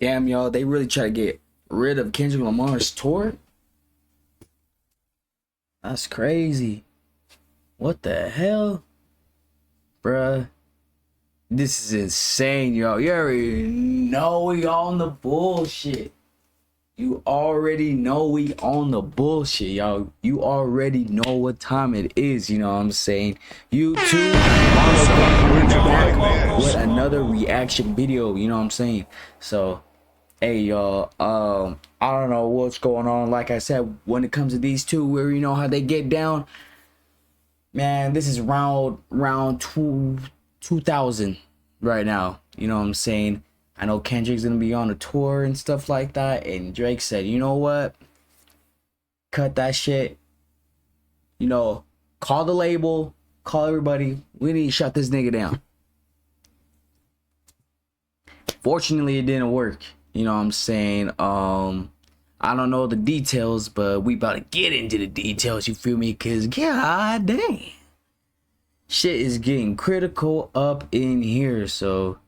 Damn, y'all, they really try to get rid of Kendrick Lamar's tour? That's crazy. What the hell? Bruh. This is insane, y'all. You already know we on the bullshit. You already know we on the bullshit, y'all. You already know what time it is, you know what I'm saying? You too, we're back with another reaction video, you know what I'm saying? So, hey, y'all, I don't know what's going on. Like I said, when it comes to these two, where you know how they get down, man, this is round 2000 right now, you know what I'm saying? I know Kendrick's gonna be on a tour and stuff like that, and Drake said, you know what, cut that shit, you know, call the label, call everybody, we need to shut this nigga down. Fortunately, it didn't work, you know what I'm saying? I don't know the details, but we about to get into the details, you feel me? Cause god dang, shit is getting critical up in here. So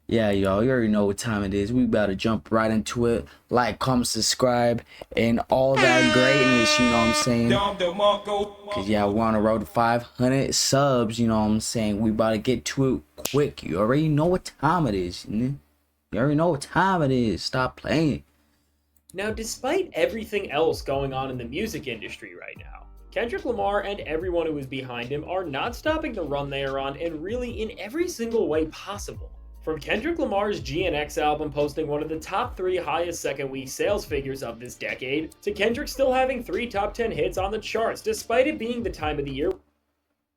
yeah, y'all, you already know what time it is. We about to jump right into it. Like, comment, subscribe, and all that greatness, you know what I'm saying? Cause yeah, we're on the road to 500 subs, you know what I'm saying? We about to get to it quick. You already know what time it is. You already know what time it is. Stop playing. Now, despite everything else going on in the music industry right now, Kendrick Lamar and everyone who is behind him are not stopping the run they are on, and really in every single way possible. From Kendrick Lamar's GNX album posting one of the top 3 highest second week sales figures of this decade, to Kendrick still having 3 top 10 hits on the charts despite it being the time of the year.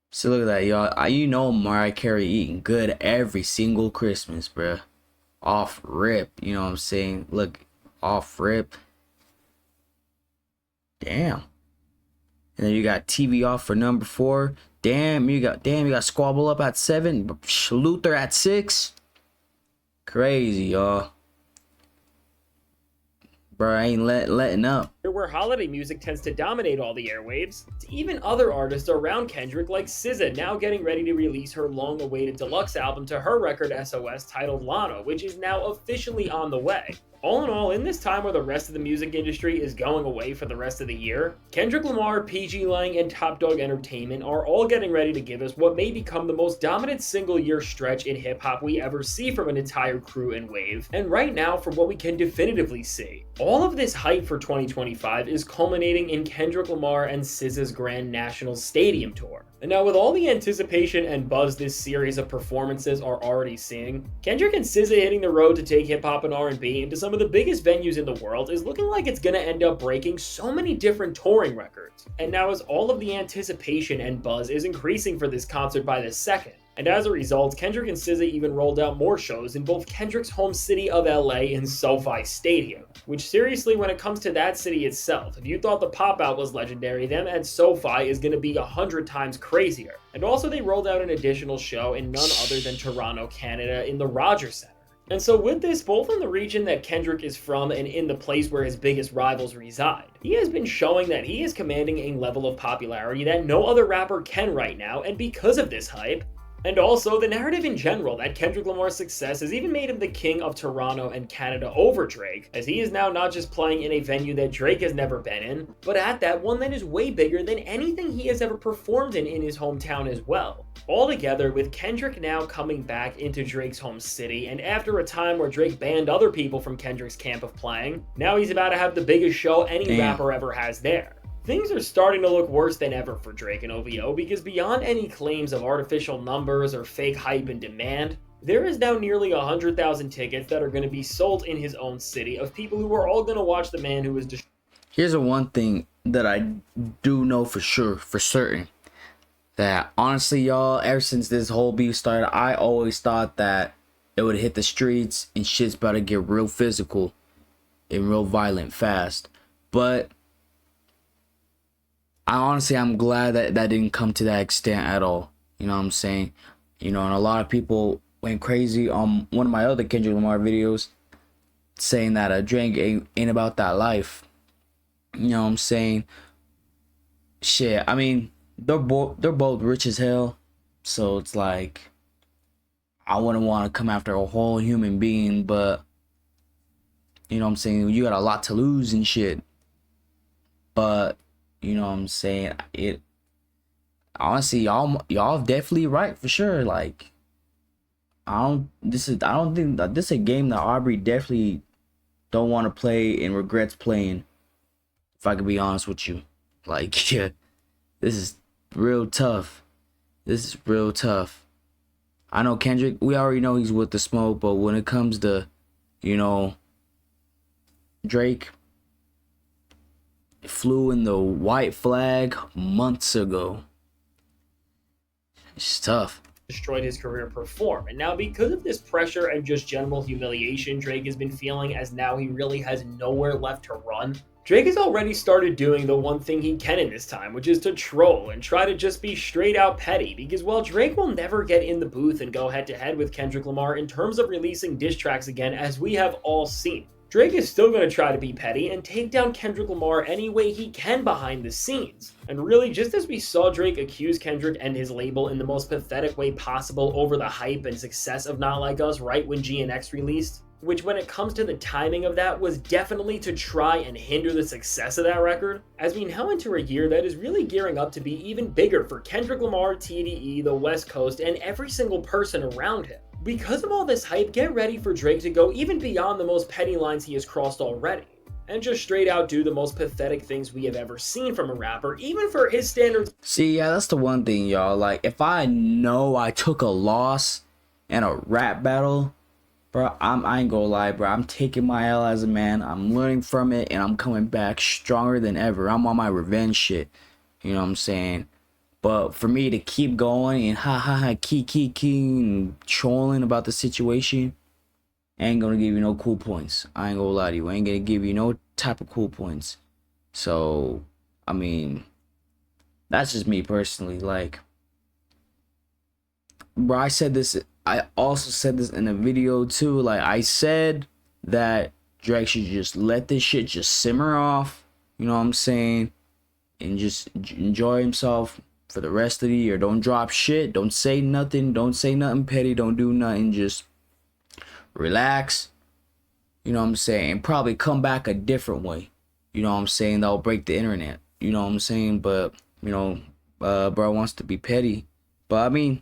So look at that, y'all. You know Mariah Carey eating good every single Christmas, bruh. Off rip, you know what I'm saying? Look, off rip. Damn. And then you got TV off for number 4. Damn, you got Squabble Up at 7. Luther at 6. Crazy, y'all. Bro, I ain't letting up. Where holiday music tends to dominate all the airwaves, to even other artists around Kendrick like SZA now getting ready to release her long-awaited deluxe album to her record SOS titled Lana, which is now officially on the way. All in all, in this time where the rest of the music industry is going away for the rest of the year, Kendrick Lamar, PG Lang, and Top Dog Entertainment are all getting ready to give us what may become the most dominant single-year stretch in hip-hop we ever see from an entire crew and wave, and right now, from what we can definitively see, all of this hype for 2025 is culminating in Kendrick Lamar and SZA's Grand National Stadium Tour. And now with all the anticipation and buzz this series of performances are already seeing, Kendrick and SZA hitting the road to take hip-hop and R&B into some of the biggest venues in the world is looking like it's gonna end up breaking so many different touring records. And now as all of the anticipation and buzz is increasing for this concert by the second, and as a result, Kendrick and SZA even rolled out more shows in both Kendrick's home city of LA and SoFi Stadium. Which seriously, when it comes to that city itself, if you thought the pop-out was legendary, them at SoFi is going to be 100 times crazier. And also they rolled out an additional show in none other than Toronto, Canada in the Rogers Centre. And so with this, both in the region that Kendrick is from and in the place where his biggest rivals reside, he has been showing that he is commanding a level of popularity that no other rapper can right now, and because of this hype, and also the narrative in general that Kendrick Lamar's success has even made him the king of Toronto and Canada over Drake, as he is now not just playing in a venue that Drake has never been in, but at that one that is way bigger than anything he has ever performed in his hometown as well. Altogether, with Kendrick now coming back into Drake's home city, and after a time where Drake banned other people from Kendrick's camp of playing, now he's about to have the biggest show any rapper ever has there. Things are starting to look worse than ever for Drake and OVO, because beyond any claims of artificial numbers or fake hype and demand, there is now nearly 100,000 tickets that are going to be sold in his own city of people who are all going to watch the man who is Here's the one thing that I do know for sure, for certain, that honestly, y'all, ever since this whole beef started, I always thought that it would hit the streets and shit's about to get real physical and real violent fast. But I'm glad that that didn't come to that extent at all. You know what I'm saying? You know, and a lot of people went crazy on one of my other Kendrick Lamar videos saying that a drink ain't about that life. You know what I'm saying? Shit, I mean, they're both rich as hell, so it's like I wouldn't want to come after a whole human being, but You know what I'm saying? You got a lot to lose and shit. But you know what I'm saying? It honestly, y'all definitely right for sure. Like I don't think that this is a game that Aubrey definitely don't want to play and regrets playing. If I could be honest with you, like yeah, this is real tough. This is real tough. I know Kendrick. We already know he's with the smoke, but when it comes to, you know, Drake flew in the white flag months ago. It's tough. Destroyed his career perform. And now because of this pressure and just general humiliation Drake has been feeling, as now he really has nowhere left to run, Drake has already started doing the one thing he can in this time, which is to troll and try to just be straight out petty, because while Drake will never get in the booth and go head to head with Kendrick Lamar in terms of releasing diss tracks again, as we have all seen, Drake is still going to try to be petty and take down Kendrick Lamar any way he can behind the scenes. And really, just as we saw Drake accuse Kendrick and his label in the most pathetic way possible over the hype and success of Not Like Us right when GNX released, which when it comes to the timing of that was definitely to try and hinder the success of that record, as we now enter a year that is really gearing up to be even bigger for Kendrick Lamar, TDE, the West Coast, and every single person around him. Because of all this hype, get ready for Drake to go even beyond the most petty lines he has crossed already, and just straight out do the most pathetic things we have ever seen from a rapper, even for his standards. See, yeah, that's the one thing, y'all. Like, if I know I took a loss in a rap battle, bro, I ain't gonna lie, bro. I'm taking my L as a man. I'm learning from it, and I'm coming back stronger than ever. I'm on my revenge shit. You know what I'm saying? But for me to keep going and key and trolling about the situation, ain't gonna give you no cool points. I ain't gonna lie to you. I ain't gonna give you no type of cool points. So, I mean, that's just me personally. Like, bro, I also said this in a video too. Like, I said that Drake should just let this shit just simmer off. You know what I'm saying? And just enjoy himself for the rest of the year. Don't drop shit. Don't say nothing. Don't say nothing petty. Don't do nothing. Just relax. You know what I'm saying? Probably come back a different way. You know what I'm saying? That'll break the internet. You know what I'm saying? But, you know, bro wants to be petty. But, I mean,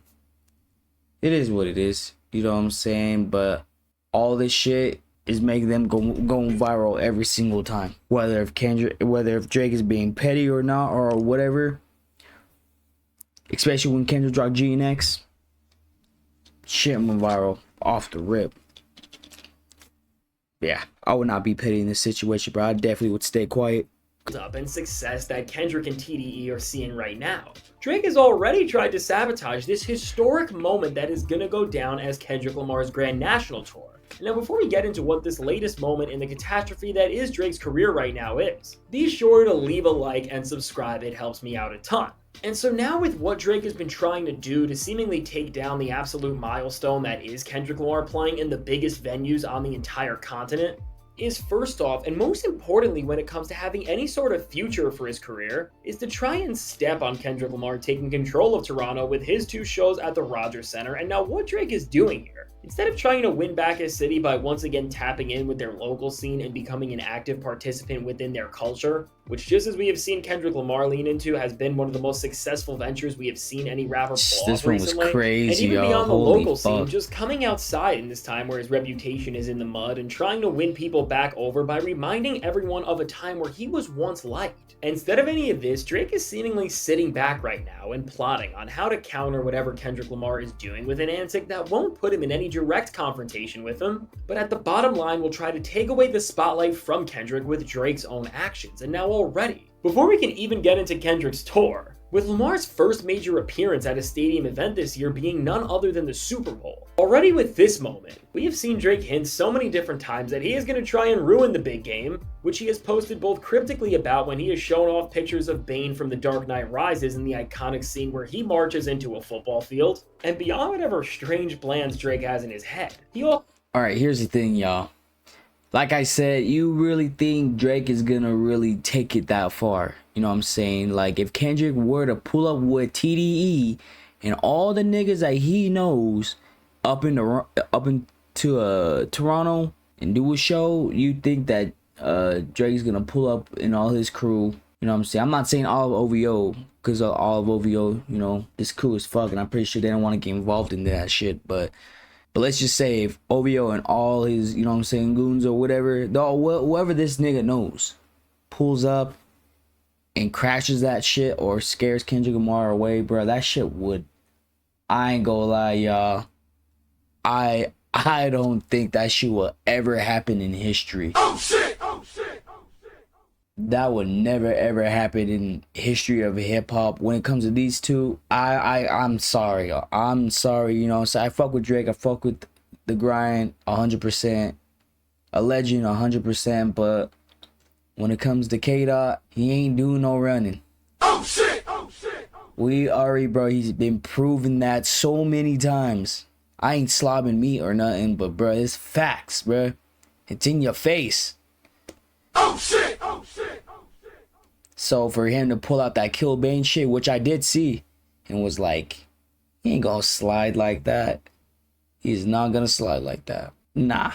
it is what it is. You know what I'm saying? But all this shit is making them going viral every single time. Whether if Drake is being petty or not or whatever. Especially when Kendrick dropped GNX. Shit went viral off the rip. Yeah, I would not be petty in this situation, bro. I definitely would stay quiet. Up and success that Kendrick and TDE are seeing right now. Drake has already tried to sabotage this historic moment that is gonna go down as Kendrick Lamar's Grand National Tour. Now, before we get into what this latest moment in the catastrophe that is Drake's career right now is, be sure to leave a like and subscribe. It helps me out a ton. And so now with what Drake has been trying to do to seemingly take down the absolute milestone that is Kendrick Lamar playing in the biggest venues on the entire continent, is first off, and most importantly when it comes to having any sort of future for his career, is to try and step on Kendrick Lamar taking control of Toronto with his 2 shows at the Rogers Center. And now what Drake is doing here, instead of trying to win back his city by once again tapping in with their local scene and becoming an active participant within their culture, which just as we have seen Kendrick Lamar lean into has been one of the most successful ventures we have seen any rapper pull off recently. Was crazy, and even y'all. beyond the Holy local scene, fuck. just coming outside in this time where his reputation is in the mud and trying to win people back over by reminding everyone of a time where he was once liked. Instead of any of this, Drake is seemingly sitting back right now and plotting on how to counter whatever Kendrick Lamar is doing with an antic that won't put him in any direct confrontation with him, but at the bottom line will try to take away the spotlight from Kendrick with Drake's own actions. And now already, before we can even get into Kendrick's tour, with Lamar's first major appearance at a stadium event this year being none other than the Super Bowl. Already with this moment, we have seen Drake hint so many different times that he is going to try and ruin the big game, which he has posted both cryptically about when he has shown off pictures of Bane from The Dark Knight Rises in the iconic scene where he marches into a football field, and beyond whatever strange plans Drake has in his head. Alright, here's the thing, y'all. Like I said, you really think Drake is gonna really take it that far? You know what I'm saying? Like, if Kendrick were to pull up with TDE and all the niggas that he knows up into Toronto, and do a show, you think that Drake's gonna pull up in all his crew. You know what I'm saying? I'm not saying all of OVO, because all of OVO, you know, this crew is fucking. I'm pretty sure they don't want to get involved in that shit. But let's just say if OVO and all his, you know what I'm saying, goons or whatever, whoever this nigga knows, pulls up and crashes that shit or scares Kendrick Lamar away, bro, that shit would, I ain't gonna lie, y'all. I don't think that shit will ever happen in history. Oh shit! Oh shit! Oh shit! That would never ever happen in history of hip hop. When it comes to these two, I'm sorry. I'm sorry, you know. So I fuck with Drake. I fuck with the grind 100%. A legend 100%. But when it comes to K-Dot, he ain't doing no running. Oh shit! Oh shit! We already, bro. He's been proving that so many times. I ain't slobbing meat or nothing, but bro, it's facts, bro. It's in your face. Oh shit! Oh shit! Oh shit! So for him to pull out that Kill Bane shit, which I did see, and was like, he ain't gonna slide like that. He's not gonna slide like that. Nah.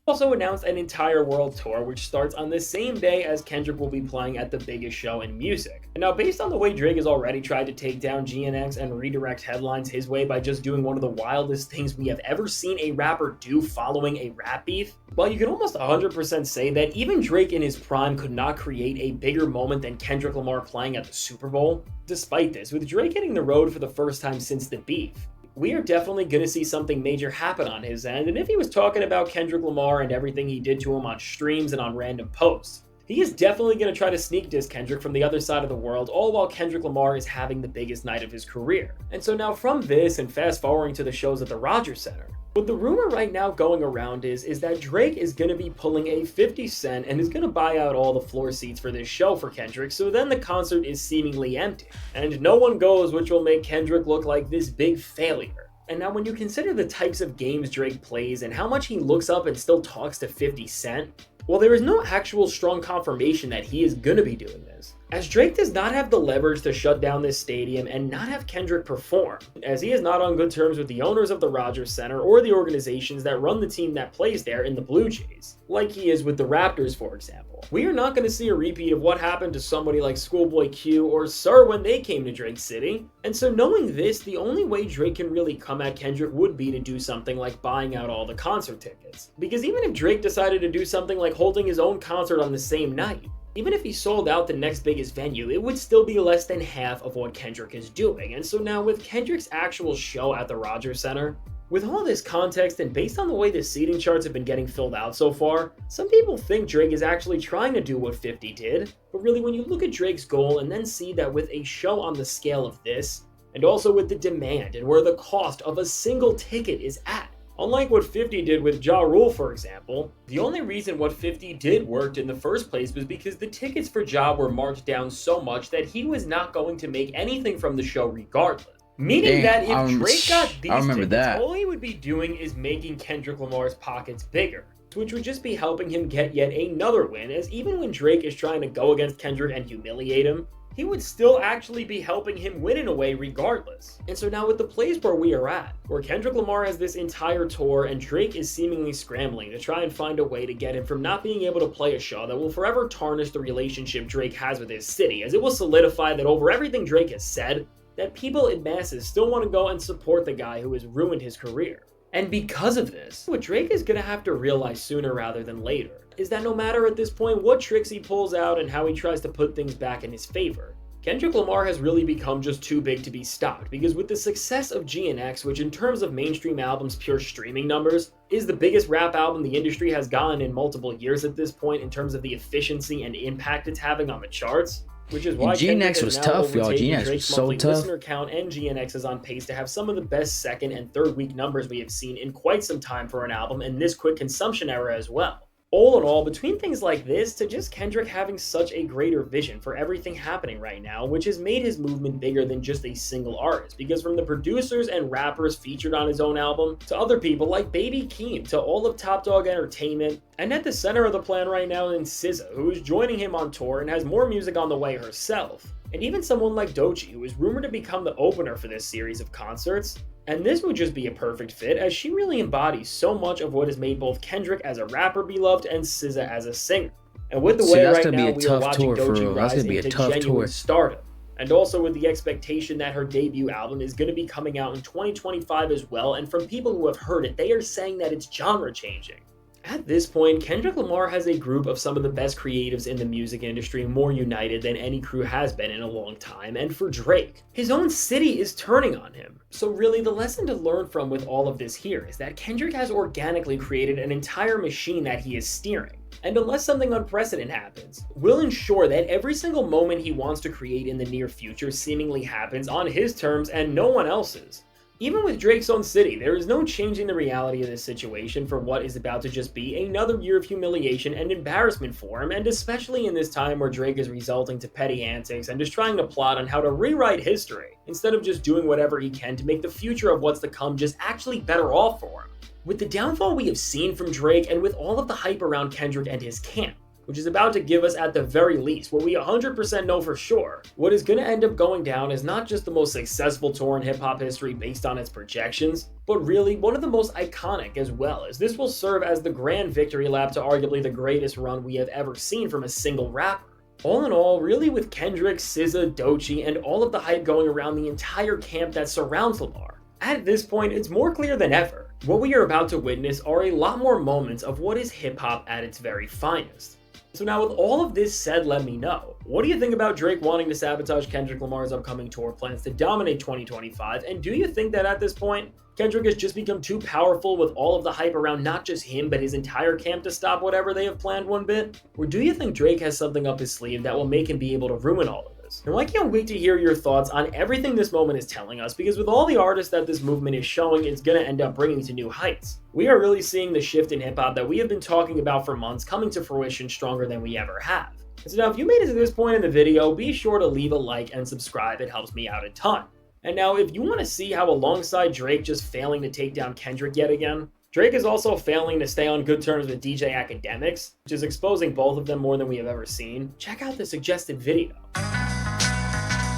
Also announced an entire world tour, which starts on the same day as Kendrick will be playing at the biggest show in music. And now, based on the way Drake has already tried to take down GNX and redirect headlines his way by just doing one of the wildest things we have ever seen a rapper do following a rap beef, well, you can almost 100% say that even Drake in his prime could not create a bigger moment than Kendrick Lamar playing at the Super Bowl. Despite this, with Drake hitting the road for the first time since the beef, we are definitely going to see something major happen on his end, and if he was talking about Kendrick Lamar and everything he did to him on streams and on random posts, he is definitely going to try to sneak diss Kendrick from the other side of the world, all while Kendrick Lamar is having the biggest night of his career. And so now from this, and fast forwarding to the shows at the Rogers Center, what the rumor right now going around is that Drake is going to be pulling a 50 Cent and is going to buy out all the floor seats for this show for Kendrick, so then the concert is seemingly empty. And no one goes, which will make Kendrick look like this big failure. And now when you consider the types of games Drake plays and how much he looks up and still talks to 50 Cent, well, there is no actual strong confirmation that he is gonna be doing this, as Drake does not have the leverage to shut down this stadium and not have Kendrick perform, as he is not on good terms with the owners of the Rogers Center or the organizations that run the team that plays there in the Blue Jays, like he is with the Raptors, for example. We are not going to see a repeat of what happened to somebody like Schoolboy Q or Sir when they came to Drake City, and so knowing this, the only way Drake can really come at Kendrick would be to do something like buying out all the concert tickets, because even if Drake decided to do something like holding his own concert on the same night, even if he sold out the next biggest venue, it would still be less than half of what Kendrick is doing. And so now with Kendrick's actual show at the Rogers Center, with all this context and based on the way the seating charts have been getting filled out so far, some people think Drake is actually trying to do what 50 did, but really when you look at Drake's goal and then see that with a show on the scale of this, and also with the demand and where the cost of a single ticket is at, unlike what 50 did with Ja Rule, for example, the only reason what 50 did worked in the first place was because the tickets for Ja were marked down so much that he was not going to make anything from the show regardless. Meaning that if Drake got these tickets, all he would be doing is making Kendrick Lamar's pockets bigger, which would just be helping him get yet another win, as even when Drake is trying to go against Kendrick and humiliate him, he would still actually be helping him win in a way regardless. And so now with the place where we are at, where Kendrick Lamar has this entire tour and Drake is seemingly scrambling to try and find a way to get him from not being able to play a show that will forever tarnish the relationship Drake has with his city, as it will solidify that over everything Drake has said, that people in masses still want to go and support the guy who has ruined his career. And because of this, what Drake is going to have to realize sooner rather than later is that no matter at this point what tricks he pulls out and how he tries to put things back in his favor, Kendrick Lamar has really become just too big to be stopped, because with the success of GNX, which in terms of mainstream albums' pure streaming numbers, is the biggest rap album the industry has gotten in multiple years at this point in terms of the efficiency and impact it's having on the charts, which is why GNX was tough, y'all. GNX was so tough. Listener count, and GNX is on pace to have some of the best second and third week numbers we have seen in quite some time for an album in this quick consumption era as well. All in all, between things like this to just Kendrick having such a greater vision for everything happening right now, which has made his movement bigger than just a single artist, because from the producers and rappers featured on his own album, to other people like Baby Keem, to all of Top Dog Entertainment, and at the center of the plan right now in SZA, who is joining him on tour and has more music on the way herself, and even someone like Doechii, who is rumored to become the opener for this series of concerts. And this would just be a perfect fit, as she really embodies so much of what has made both Kendrick as a rapper beloved and SZA as a singer. And with the See, way that's right gonna be now a we are tough watching tour for Doechii real. That's rise gonna be a into tough genuine tour. stardom, and also with the expectation that her debut album is going to be coming out in 2025 as well, and from people who have heard it, they are saying that it's genre changing. At this point, Kendrick Lamar has a group of some of the best creatives in the music industry, more united than any crew has been in a long time, and for Drake, his own city is turning on him. So really, the lesson to learn from with all of this here is that Kendrick has organically created an entire machine that he is steering. And unless something unprecedented happens, will ensure that every single moment he wants to create in the near future seemingly happens on his terms and no one else's. Even with Drake's own city, there is no changing the reality of this situation for what is about to just be another year of humiliation and embarrassment for him, and especially in this time where Drake is resulting to petty antics and is trying to plot on how to rewrite history, instead of just doing whatever he can to make the future of what's to come just actually better off for him. With the downfall we have seen from Drake, and with all of the hype around Kendrick and his camp, which is about to give us at the very least what we 100% know for sure, what is going to end up going down is not just the most successful tour in hip-hop history based on its projections, but really one of the most iconic as well, as this will serve as the grand victory lap to arguably the greatest run we have ever seen from a single rapper. All in all, really with Kendrick, SZA, Doechii, and all of the hype going around the entire camp that surrounds Lamar, at this point it's more clear than ever. What we are about to witness are a lot more moments of what is hip-hop at its very finest. So now with all of this said, let me know, what do you think about Drake wanting to sabotage Kendrick Lamar's upcoming tour plans to dominate 2025, and do you think that at this point, Kendrick has just become too powerful with all of the hype around not just him but his entire camp to stop whatever they have planned one bit? Or do you think Drake has something up his sleeve that will make him be able to ruin all of this? Now I can't wait to hear your thoughts on everything this moment is telling us, because with all the artists that this movement is showing, it's going to end up bringing to new heights. We are really seeing the shift in hip-hop that we have been talking about for months coming to fruition stronger than we ever have. And so now if you made it to this point in the video, be sure to leave a like and subscribe, it helps me out a ton. And now if you want to see how alongside Drake just failing to take down Kendrick yet again, Drake is also failing to stay on good terms with DJ Academics, which is exposing both of them more than we have ever seen, check out the suggested video.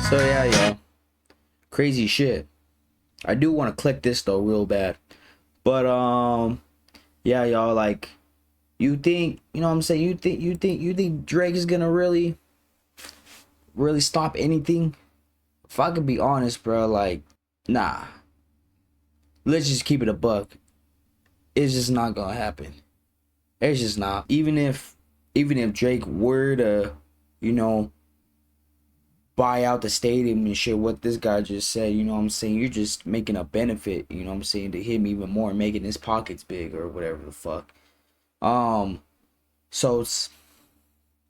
So yeah, y'all. Crazy shit. I do want to click this though real bad. But yeah, y'all, like, you think, you know what I'm saying? You think Drake is gonna really stop anything? If I could be honest, bro, like, nah. Let's just keep it a buck. It's just not gonna happen. It's just not. Even if Drake were to, you know, buy out the stadium and shit, what this guy just said, you know what I'm saying? You're just making a benefit, you know what I'm saying, to him even more, making his pockets big or whatever the fuck. So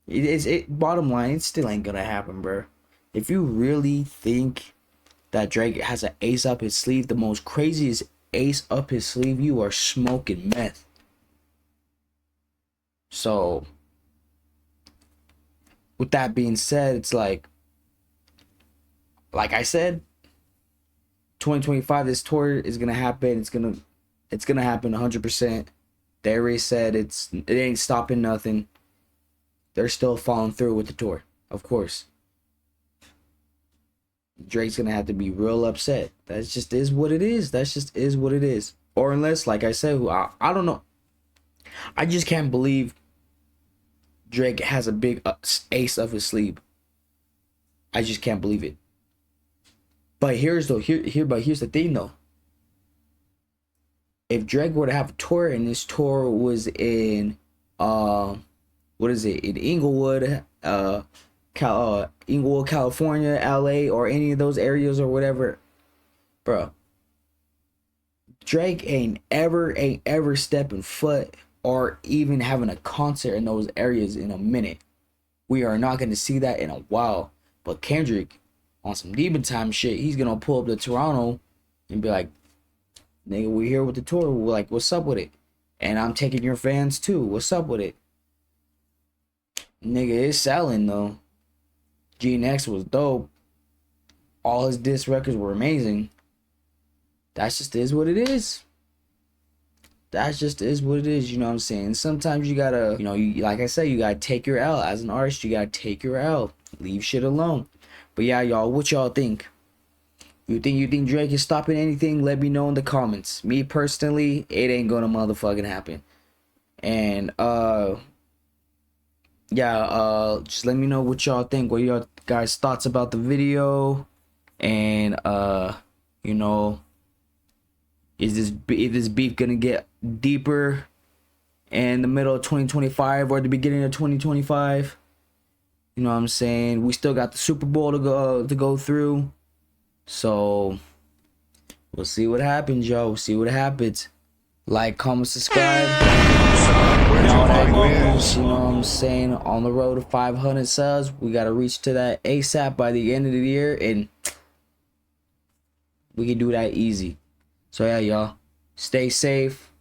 it's bottom line, it still ain't gonna happen, bro. If you really think that Drake has an ace up his sleeve, the most craziest ace up his sleeve, you are smoking meth. So with that being said, it's like I said, 2025, this tour is gonna happen. It's gonna happen 100%. They already said it ain't stopping nothing. They're still following through with the tour, of course. Drake's gonna have to be real upset. That just is what it is. That just is what it is. Or unless, like I said, I don't know. I just can't believe Drake has a big ace up his sleeve. I just can't believe it. But here's the thing though. If Drake were to have a tour and this tour was in in Inglewood, Inglewood, California, LA, or any of those areas or whatever, bro, Drake ain't ever stepping foot or even having a concert in those areas in a minute. We are not going to see that in a while. But Kendrick, on some demon time shit, he's gonna pull up to Toronto and be like, nigga, we here with the tour. We're like, what's up with it? And I'm taking your fans too. What's up with it? Nigga, it's selling though. GNX was dope. All his diss records were amazing. That just is what it is. That just is what it is, you know what I'm saying? Sometimes you gotta, you know, like I said, you gotta take your L. As an artist, you gotta take your L. Leave shit alone. But yeah, y'all, what y'all think? You think Drake is stopping anything? Let me know in the comments. Me personally, it ain't gonna motherfucking happen. And yeah, just let me know what y'all think. What y'all guys' thoughts about the video? And you know, is this beef gonna get deeper in the middle of 2025 or the beginning of 2025? You know what I'm saying? We still got the Super Bowl to go through. So we'll see what happens, yo. We'll see what happens. Like, comment, subscribe. And all that goes, you know what I'm saying? On the road to 500 subs. We gotta reach to that ASAP by the end of the year, and we can do that easy. So yeah, y'all, stay safe.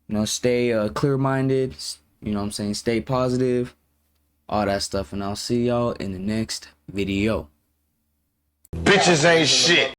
You know, stay clear-minded. You know what I'm saying? Stay positive. All that stuff, and I'll see y'all in the next video. Bitches ain't shit.